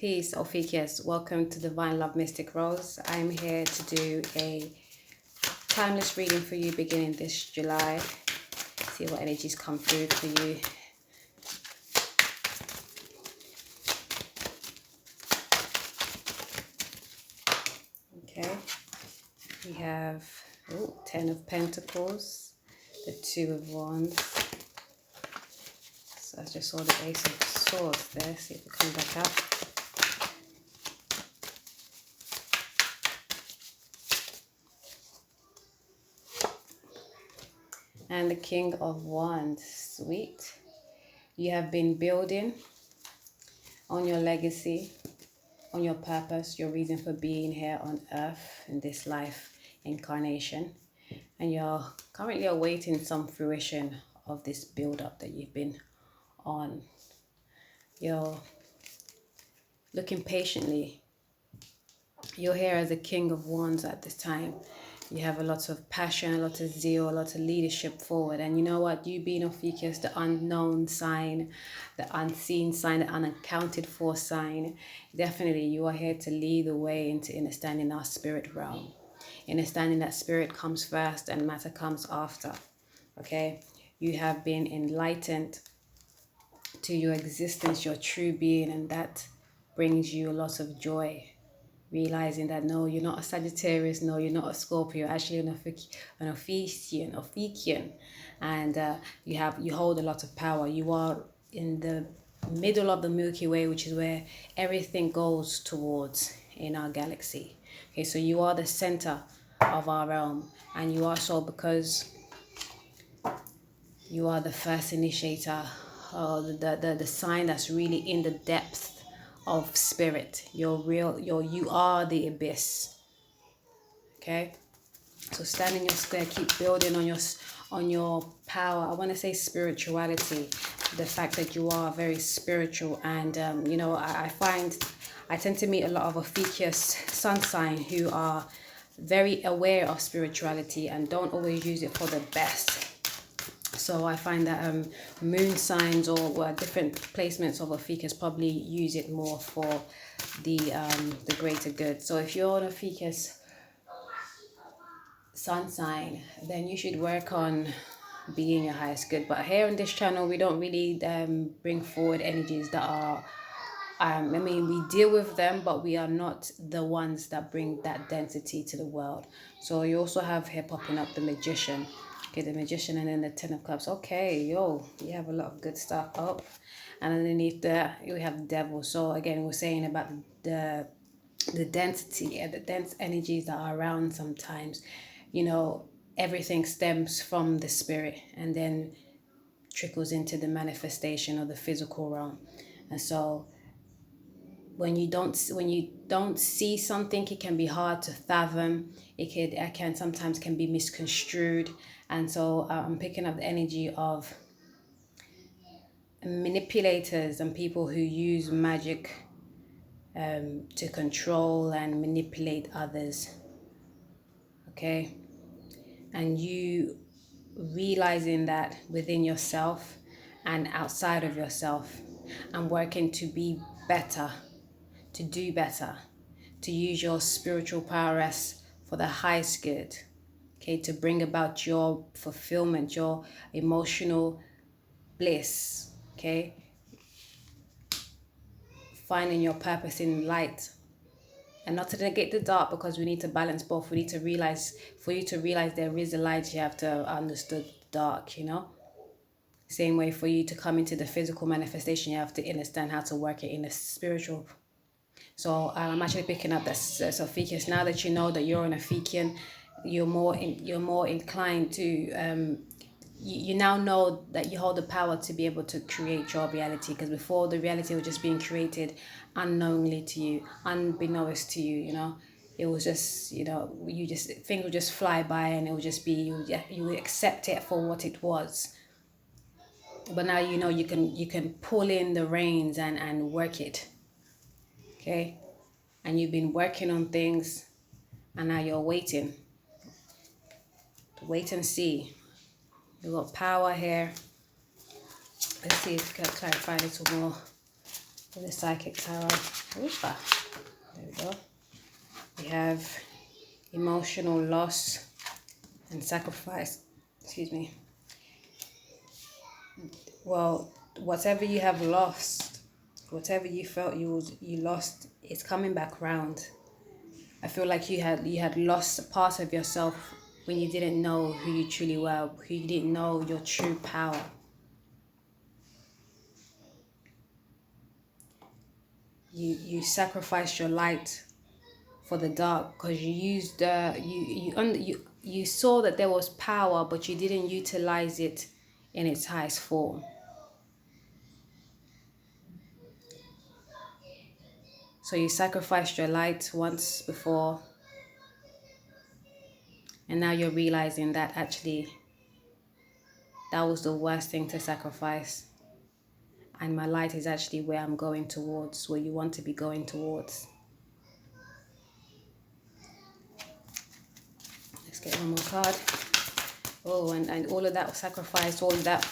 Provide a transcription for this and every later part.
Peace, Ophiuchus. Welcome to Divine Love Mystic Rose. I'm here to do a timeless reading for you beginning this July. See what energies come through for you. Okay, we have 10 of Pentacles, the 2 of Wands. So I just saw the Ace of Swords there. See if it comes back up. And the King of Wands. Sweet. You have been building on your legacy, on your purpose, your reason for being here on earth in this life incarnation. And you're currently awaiting some fruition of this build-up that you've been on. You're looking patiently. You're here as a King of Wands at this time. You have a lot of passion, a lot of zeal, a lot of leadership forward. And you know what? You being Ophiuchus, the unknown sign, the unseen sign, the unaccounted for sign. Definitely you are here to lead the way into understanding our spirit realm. Understanding that spirit comes first and matter comes after. Okay? You have been enlightened to your existence, your true being, and that brings you a lot of joy. Realizing that no, you're not a Sagittarius, no, you're not a Scorpio, you're actually an Ophiuchian, and you hold a lot of power. You are in the middle of the Milky Way, which is where everything goes towards in our galaxy. Okay, so you are the center of our realm, and you are so because you are the first initiator, the sign that's really in the depth of spirit. You are the abyss. Okay, so stand in your square, keep building on your power. I want to say spirituality, the fact that you are very spiritual. And you know, I tend to meet a lot of Ophiuchus sun sign who are very aware of spirituality and don't always use it for the best. So I find that moon signs or different placements of Ophiuchus probably use it more for the greater good. So if you're an Ophiuchus sun sign, then you should work on being your highest good. But here on this channel, we don't really bring forward energies that are we deal with them, but we are not the ones that bring that density to the world. So you also have here popping up the Magician. Okay, the Magician, and then the 10 of Cups. Okay, you have a lot of good stuff up. And underneath there, you have the Devil. So again, we're saying about the density and the dense energies that are around sometimes. You know, everything stems from the spirit and then trickles into the manifestation of the physical realm. And so when you don't see something, it can be hard to fathom. It can sometimes be misconstrued. And so I'm picking up the energy of manipulators and people who use magic to control and manipulate others. Okay, and you realizing that within yourself and outside of yourself, and working to be better, to do better, to use your spiritual prowess for the highest good, okay, to bring about your fulfillment, your emotional bliss, okay, finding your purpose in light, and not to negate the dark, because we need to balance both. We need to realize, for you to realize there is a light, you have to understand the dark, you know. Same way, for you to come into the physical manifestation, you have to understand how to work it in the spiritual. So I'm actually picking up this Ophiuchus. Now that you know that you're an Ophiuchian, you're more inclined to you now know that you hold the power to be able to create your reality, because before the reality was just being created unknowingly to you, unbeknownst to you, you know. It was just, you know, things would just fly by, and it would just be, you would accept it for what it was. But now you know you can pull in the reins and work it. Okay? And you've been working on things, and now you're waiting. Wait and see. You've got power here. Let's see if we can clarify a little more. The Psychic Tarot. Oopa. There we go. We have emotional loss and sacrifice. Excuse me. Well, whatever you have lost, whatever you felt you lost, it's coming back round. I feel like you had lost a part of yourself when you didn't know who you truly were, who you didn't know your true power. You sacrificed your light for the dark because you used you saw that there was power, but you didn't utilize it in its highest form. So you sacrificed your light once before, and now you're realizing that actually that was the worst thing to sacrifice. And my light is actually where I'm going towards, where you want to be going towards. Let's get one more card. Oh, and all of that sacrifice, all of that,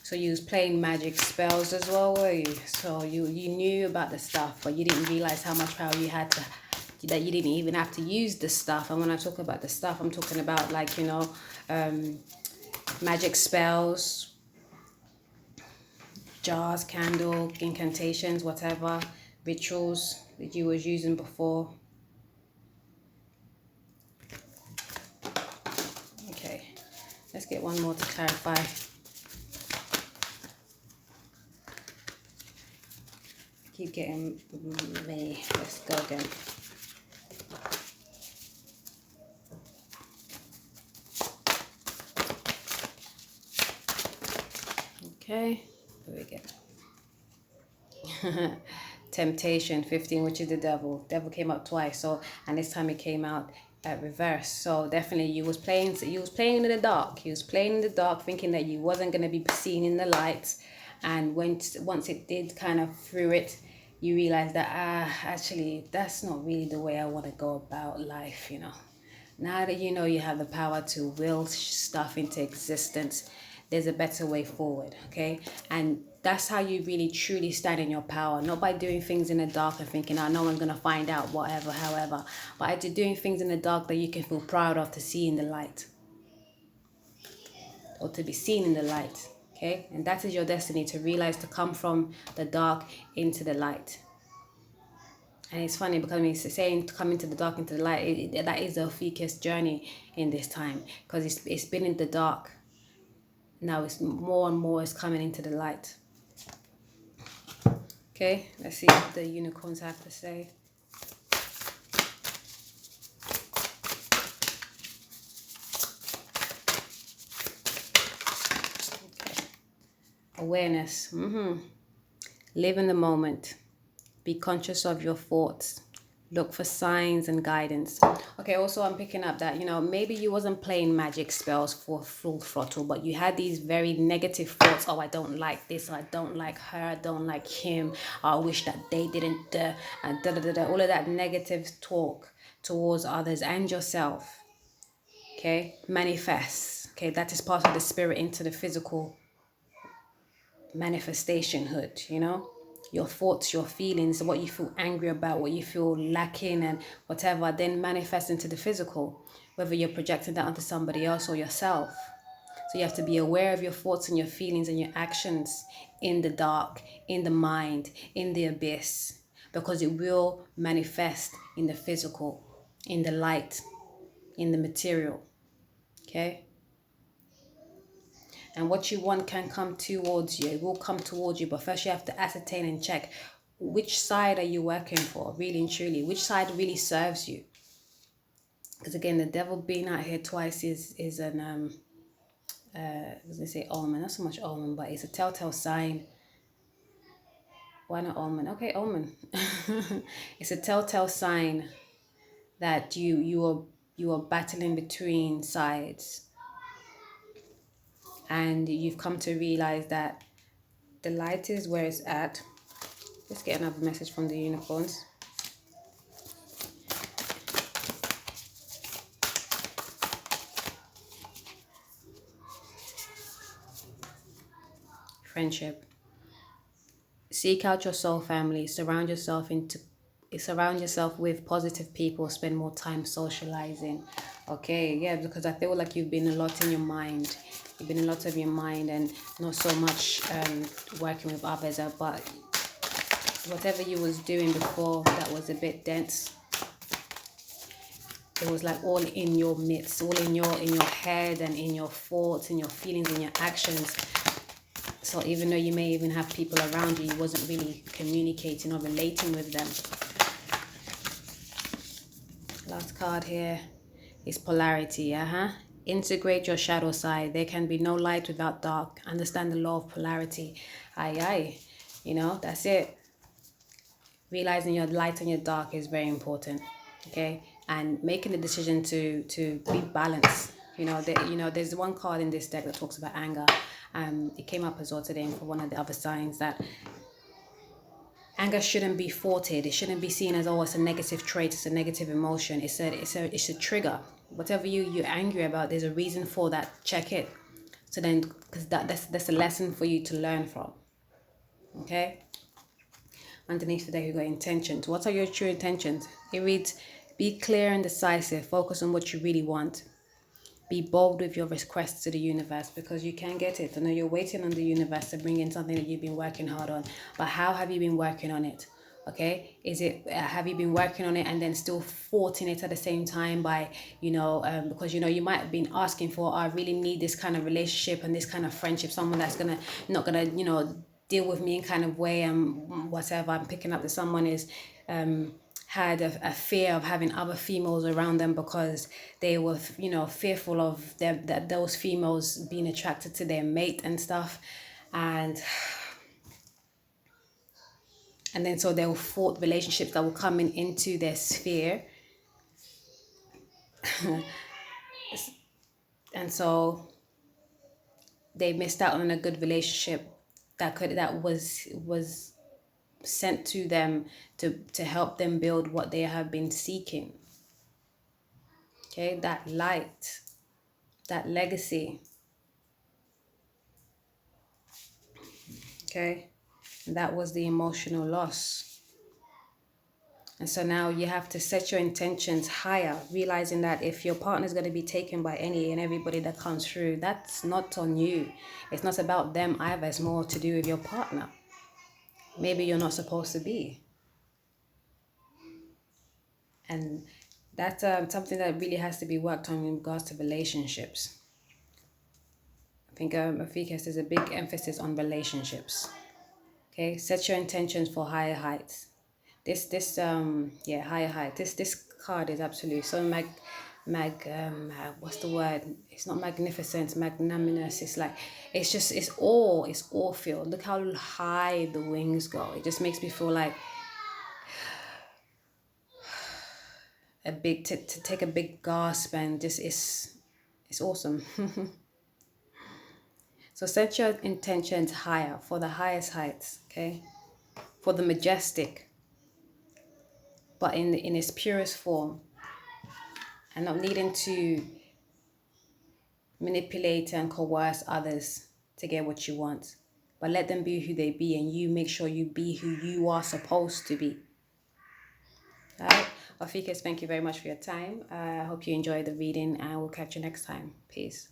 so you was playing magic spells as well, were you? So you knew about the stuff, but you didn't realize how much power you had to, that you didn't even have to use the stuff. And when I talk about the stuff, I'm talking about like, you know, magic spells, jars, candle, incantations, whatever, rituals that you was using before. Okay, let's get one more to clarify. Keep getting me. Let's go again. Okay, here we go. Temptation 15, which is the devil. Devil came out twice, so, and this time it came out at reverse. So definitely you was playing in the dark. You was playing in the dark, thinking that you wasn't going to be seen in the light. And once it did kind of through it, you realize that actually that's not really the way I want to go about life, you know. Now that you know you have the power to will stuff into existence, there's a better way forward, okay? And that's how you really truly stand in your power, not by doing things in the dark and thinking, oh, no one's going to find out, whatever, however, but doing things in the dark that you can feel proud of to see in the light, or to be seen in the light, okay? And that is your destiny, to realize, to come from the dark into the light. And it's funny because when it's saying to come into the dark, into the light, that is the Ophiuchus journey in this time, because it's been in the dark. Now it's more and more is coming into the light. Okay, let's see what the unicorns have to say. Okay. Awareness. Live in the moment. Be conscious of your thoughts. Look for signs and guidance. Okay, also I'm picking up that, you know, maybe you wasn't playing magic spells for full throttle, but you had these very negative thoughts. Oh, I don't like this. I don't like her. I don't like him. I wish that they didn't. All of that negative talk towards others and yourself. Okay, manifest. Okay, that is part of the spirit into the physical manifestationhood, you know. Your thoughts, your feelings, what you feel angry about, what you feel lacking and whatever, then manifest into the physical, whether you're projecting that onto somebody else or yourself. So you have to be aware of your thoughts and your feelings and your actions in the dark, in the mind, in the abyss, because it will manifest in the physical, in the light, in the material, okay? And what you want can come towards you. It will come towards you. But first you have to ascertain and check, which side are you working for, really and truly? Which side really serves you? Because again, the devil being out here twice is an, I was going to say omen. Not so much omen, but it's a telltale sign. Why not omen? Okay, omen. It's a telltale sign that you are battling between sides. And you've come to realize that the light is where it's at. Let's get another message from the unicorns. Friendship. Seek out your soul family. Surround yourself with positive people. Spend more time socializing. Okay, yeah, because I feel like you've been a lot in your mind. You've been a lot of your mind and not so much working with others. But whatever you was doing before that was a bit dense, it was like all in your midst, all in your head and in your thoughts, in your feelings, in your actions. So even though you may even have people around you, you wasn't really communicating or relating with them. Last card here is polarity. Integrate your shadow side. There can be no light without dark. Understand the law of polarity. Aye. You know, that's it. Realizing your light and your dark is very important. Okay, and making the decision to be balanced. There's one card in this deck that talks about anger. It came up as well today for one of the other signs that anger shouldn't be faulted. It shouldn't be seen as, oh, it's a negative trait, it's a negative emotion. It's a trigger. Whatever you're angry about, there's a reason for that. Check it. So then, because that's a lesson for you to learn from. Okay. Underneath today, you got intentions. What are your true intentions? It reads, be clear and decisive. Focus on what you really want. Be bold with your requests to the universe, because you can get it. I know you're waiting on the universe to bring in something that you've been working hard on, but how have you been working on it? Okay, have you been working on it and then still thwarting it at the same time by because you might have been asking for, I really need this kind of relationship and this kind of friendship, someone that's not gonna deal with me in kind of way, and whatever. I'm picking up that someone is had a fear of having other females around them because they were fearful of that those females being attracted to their mate and stuff, and then so they will thwart relationships that will come into their sphere. And so they missed out on a good relationship that was sent to them to help them build what they have been seeking. Okay, that light, that legacy. Okay, and that was the emotional loss. And so now you have to set your intentions higher, realizing that if your partner is going to be taken by any and everybody that comes through, that's not on you. It's not about them either. It's more to do with your partner. Maybe you're not supposed to be. And that's something that really has to be worked on in regards to relationships. I think Ophiuchus is a big emphasis on relationships. Okay, set your intentions for higher heights. Higher height. This card is absolutely so what's the word? It's not magnificent, magnanimous. It's like it's all filled. Look how high the wings go. It just makes me feel like to take a big gasp, and just it's awesome. So set your intentions higher, for the highest heights, okay? For the majestic, but in its purest form, and not needing to manipulate and coerce others to get what you want, but let them be who they be, and you make sure you be who you are supposed to be. All right, Ophiuchus, thank you very much for your time. I hope you enjoyed the reading, and we'll catch you next time. Peace.